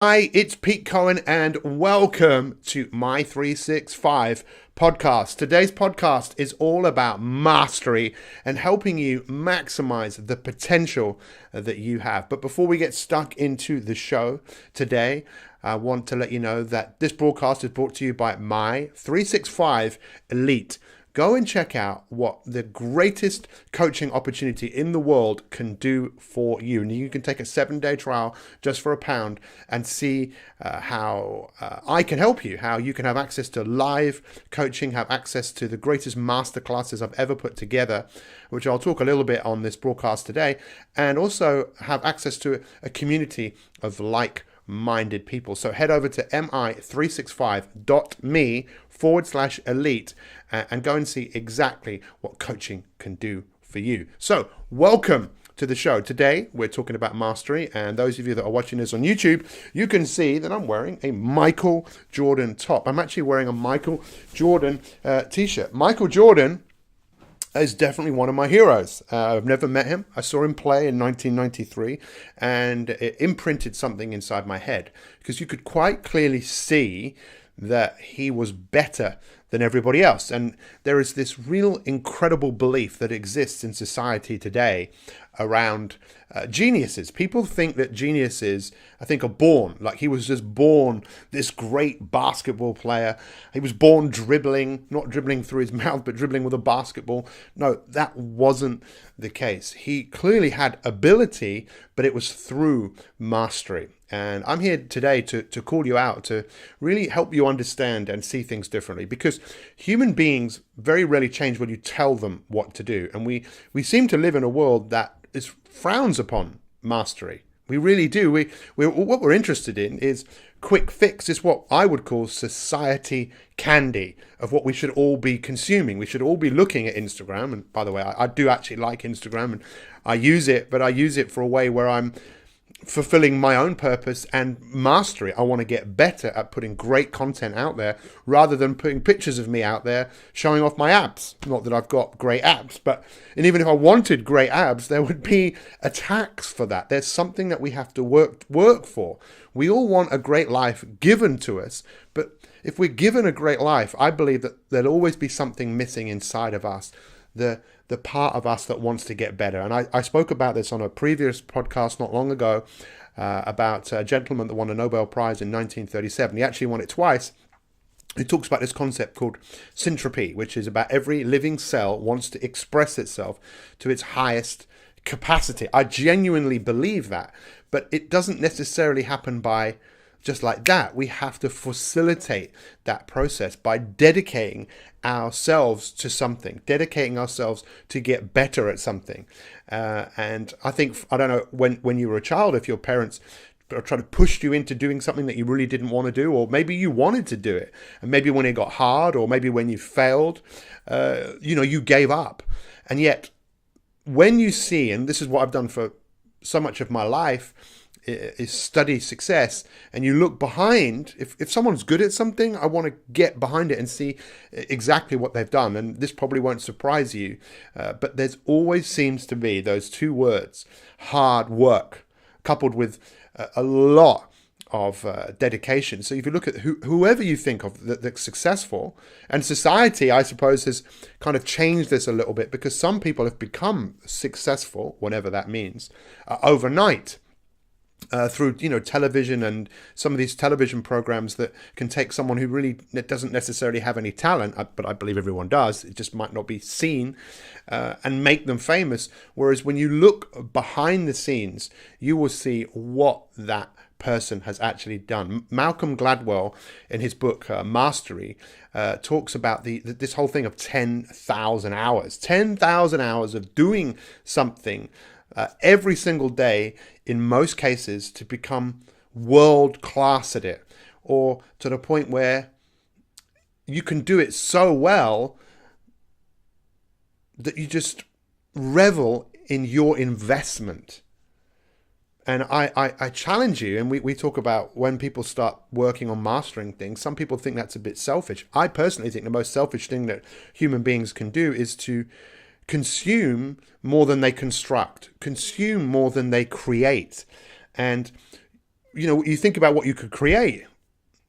Hi, it's Pete Cohen, and welcome to Mi365 podcast. Today's podcast is all about mastery and helping you maximize the potential that you have. But before we get stuck into the show today, I want to let you know that this broadcast is brought to you by Mi365 Elite. Go and check out what the greatest coaching opportunity in the world can do for you. And you can take a 7-day trial just for £1 and see how I can help you, how you can have access to live coaching, have access to the greatest masterclasses I've ever put together, which I'll talk a little bit on this broadcast today, and also have access to a community of like-minded people. So head over to mi365.me/elite and go and see exactly what coaching can do for you. So welcome to the show. Today we're talking about mastery, and those of you that are watching this on YouTube, you can see that I'm wearing a Michael Jordan top. I'm actually wearing a Michael Jordan t-shirt. Michael Jordan is definitely one of my heroes. I've never met him. I saw him play in 1993, and it imprinted something inside my head because you could quite clearly see that he was better than everybody else. And there is this real incredible belief that exists in society today around geniuses. People think that geniuses, I think, are born. Like he was just born this great basketball player. He was born dribbling, not dribbling through his mouth, but dribbling with a basketball. No, that wasn't the case. He clearly had ability, but it was through mastery. And I'm here today to call you out, to really help you understand and see things differently, because human beings very rarely change when you tell them what to do. And we seem to live in a world that frowns upon mastery. We really do. What we're interested in is quick fix. It's what I would call society candy of what we should all be consuming. We should all be looking at Instagram. And by the way, I do actually like Instagram, and I use it, but I use it for a way where I'm fulfilling my own purpose and mastery. I want to get better at putting great content out there rather than putting pictures of me out there showing off my abs. Not that I've got great abs, and even if I wanted great abs, there would be a tax for that. There's something that we have to work for. We all want a great life given to us, but if we're given a great life, I believe that there'll always be something missing inside of us, the part of us that wants to get better. And I spoke about this on a previous podcast not long ago about a gentleman that won a Nobel Prize in 1937. He actually won it twice. He talks about this concept called syntropy, which is about every living cell wants to express itself to its highest capacity. I genuinely believe that, but it doesn't necessarily happen by just like that. We have to facilitate that process by dedicating ourselves to something, dedicating ourselves to get better at something. And I think, I don't know, when you were a child, if your parents are trying to push you into doing something that you really didn't want to do, or maybe you wanted to do it, and maybe when it got hard, or maybe when you failed, you gave up. And yet, when you see, and this is what I've done for so much of my life, is study success, and you look behind. If someone's good at something, I want to get behind it and see exactly what they've done. And this probably won't surprise you, but there's always seems to be those two words: hard work, coupled with a lot of dedication. So if you look at whoever you think of that's successful, and society, I suppose, has kind of changed this a little bit, because some people have become successful, whatever that means, overnight. Through television and some of these television programs that can take someone who really doesn't necessarily have any talent, but I believe everyone does, it just might not be seen, and make them famous. Whereas when you look behind the scenes, you will see what that person has actually done. Malcolm Gladwell, in his book Mastery, talks about this whole thing of 10,000 hours. 10,000 hours of doing something every single day, in most cases, to become world class at it, or to the point where you can do it so well that you just revel in your investment. And I challenge you, and we talk about when people start working on mastering things, some people think that's a bit selfish. I personally think the most selfish thing that human beings can do is to consume more than they construct, consume more than they create. And you think about what you could create.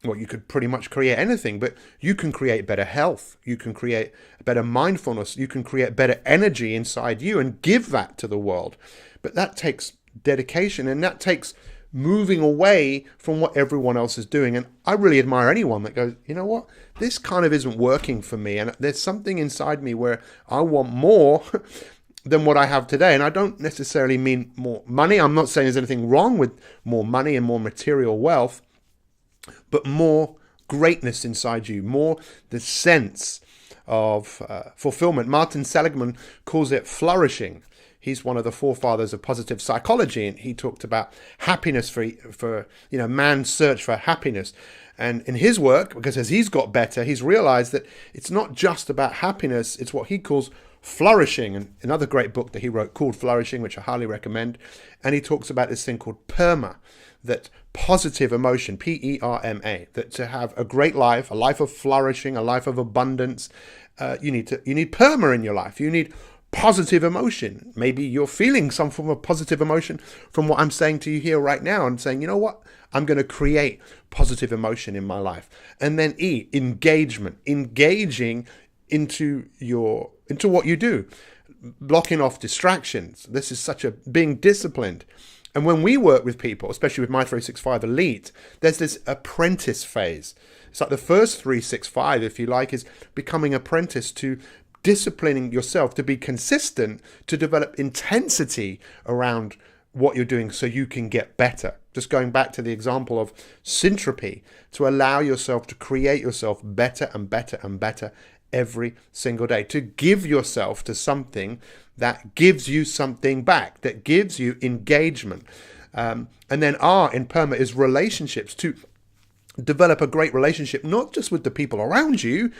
Well, you could pretty much create anything, but you can create better health. You can create better mindfulness. You can create better energy inside you and give that to the world. But that takes dedication, and that takes moving away from what everyone else is doing. And I really admire anyone that goes, you know what, this kind of isn't working for me. And there's something inside me where I want more than what I have today. And I don't necessarily mean more money. I'm not saying there's anything wrong with more money and more material wealth, but more greatness inside you, more the sense of fulfillment. Martin Seligman calls it flourishing. He's one of the forefathers of positive psychology, and he talked about happiness for man's search for happiness. And in his work, because as he's got better, he's realized that it's not just about happiness, it's what he calls flourishing. And another great book that he wrote called Flourishing, which I highly recommend. And he talks about this thing called PERMA, that positive emotion, PERMA, that to have a great life, a life of flourishing, a life of abundance, you need PERMA in your life. You need positive emotion. Maybe you're feeling some form of positive emotion from what I'm saying to you here right now, and saying, you know what, I'm going to create positive emotion in my life. And then E, engagement, engaging into what you do, blocking off distractions. This is such a being disciplined. And when we work with people, especially with Mi365 Elite, there's this apprentice phase. It's like the first 365, if you like, is becoming apprentice to disciplining yourself to be consistent, to develop intensity around what you're doing so you can get better. Just going back to the example of syntropy, to allow yourself to create yourself better and better and better every single day, to give yourself to something that gives you something back, that gives you engagement. And then R in PERMA is relationships, to develop a great relationship, not just with the people around you,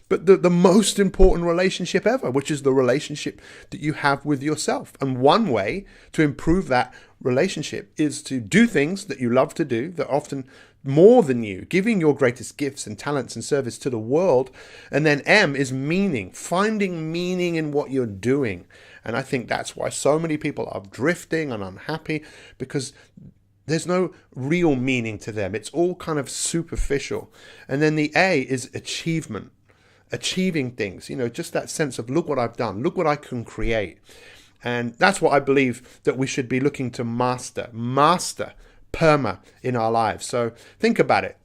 but the most important relationship ever, which is the relationship that you have with yourself. And one way to improve that relationship is to do things that you love to do, that are often more than you, giving your greatest gifts and talents and service to the world. And then M is meaning, finding meaning in what you're doing. And I think that's why so many people are drifting and unhappy, because there's no real meaning to them. It's all kind of superficial. And then the A is achievement. Achieving things, just that sense of, look what I've done, look what I can create. And that's what I believe that we should be looking to master PERMA in our lives. So think about it.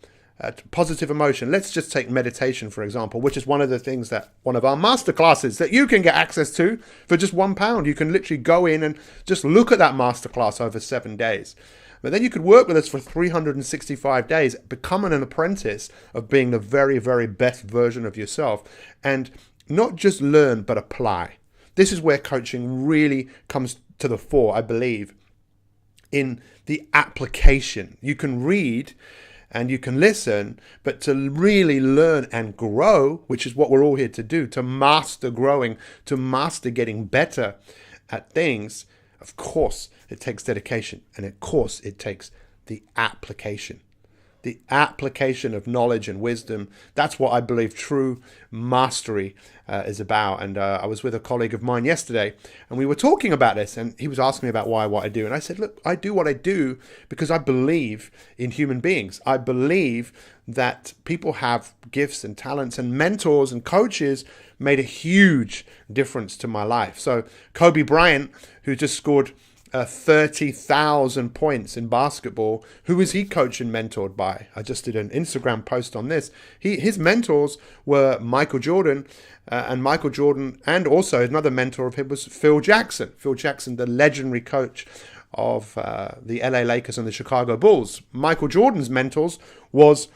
Positive emotion. Let's just take meditation, for example, which is one of the things that one of our master classes that you can get access to for just £1. You can literally go in and just look at that masterclass over 7 days. But then you could work with us for 365 days, becoming an apprentice of being the very, very best version of yourself, and not just learn, but apply. This is where coaching really comes to the fore, I believe, in the application. You can read and you can listen, but to really learn and grow, which is what we're all here to do, to master growing, to master getting better at things, of course, it takes dedication, and of course, it takes the application. The application of knowledge and wisdom. That's what I believe true mastery is about. And I was with a colleague of mine yesterday, and we were talking about this, and he was asking me about what I do. And I said, look, I do what I do because I believe in human beings. I believe that people have gifts and talents, and mentors and coaches made a huge difference to my life. So Kobe Bryant, who just scored 30,000 points in basketball, who was he coached and mentored by? I just did an Instagram post on this. His mentors were Michael Jordan, and also another mentor of him was Phil Jackson. Phil Jackson, the legendary coach of the LA Lakers and the Chicago Bulls. Michael Jordan's mentors was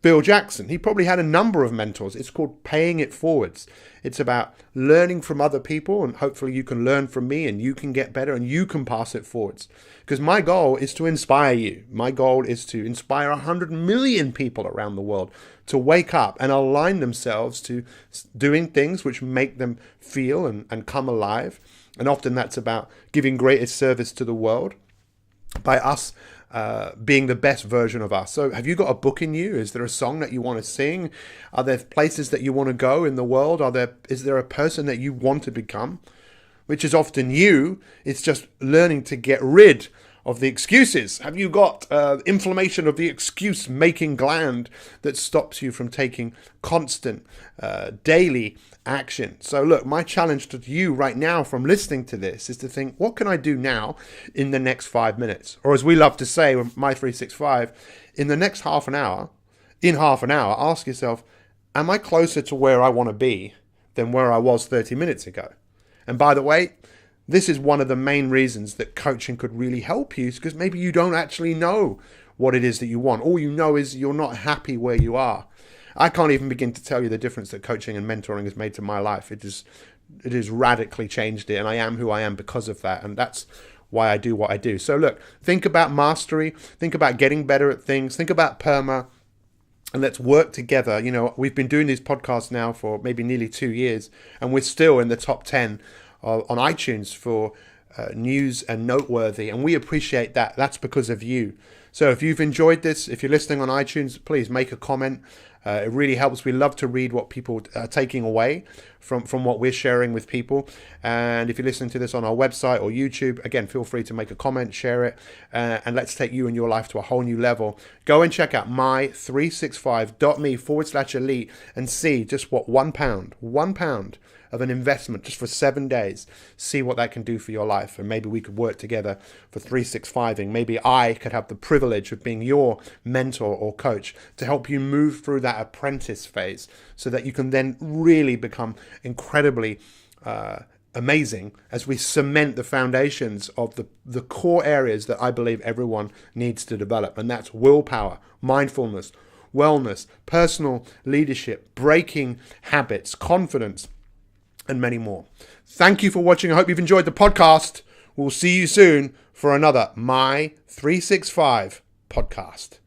Phil Jackson. He probably had a number of mentors. It's called paying it forwards. It's about learning from other people, and hopefully you can learn from me and you can get better and you can pass it forwards. Because my goal is to inspire you. My goal is to inspire 100 million people around the world to wake up and align themselves to doing things which make them feel and come alive. And often that's about giving greatest service to the world by us being the best version of us. So have you got a book in you? Is there a song that you want to sing? Are there places that you want to go in the world? Is there a person that you want to become? Which is often you. It's just learning to get rid of the excuses? Have you got inflammation of the excuse-making gland that stops you from taking constant, daily action? So look, my challenge to you right now from listening to this is to think, what can I do now in the next 5 minutes? Or as we love to say with Mi365, in the next half an hour, ask yourself, am I closer to where I want to be than where I was 30 minutes ago? And by the way, this is one of the main reasons that coaching could really help you, is because maybe you don't actually know what it is that you want. All you know is you're not happy where you are. I can't even begin to tell you the difference that coaching and mentoring has made to my life. It has radically changed it, and I am who I am because of that. And that's why I do what I do. So look, think about mastery, think about getting better at things, think about PERMA, and let's work together. You know, we've been doing these podcasts now for maybe nearly 2 years, and we're still in the top 10 on iTunes for news and noteworthy, and we appreciate that. That's because of you. So if you've enjoyed this, if you're listening on iTunes, please make a comment. It really helps. We love to read what people are taking away from what we're sharing with people. And if you're listening to this on our website or YouTube, again, feel free to make a comment, share it, and let's take you and your life to a whole new level. Go and check out mi365.me/elite and see just what £1 of an investment just for 7 days, see what that can do for your life. And maybe we could work together for 365ing. Maybe I could have the privilege of being your mentor or coach to help you move through that apprentice phase so that you can then really become incredibly amazing as we cement the foundations of the core areas that I believe everyone needs to develop. And that's willpower, mindfulness, wellness, personal leadership, breaking habits, confidence, and many more. Thank you for watching. I hope you've enjoyed the podcast. We'll see you soon for another Mi365 podcast.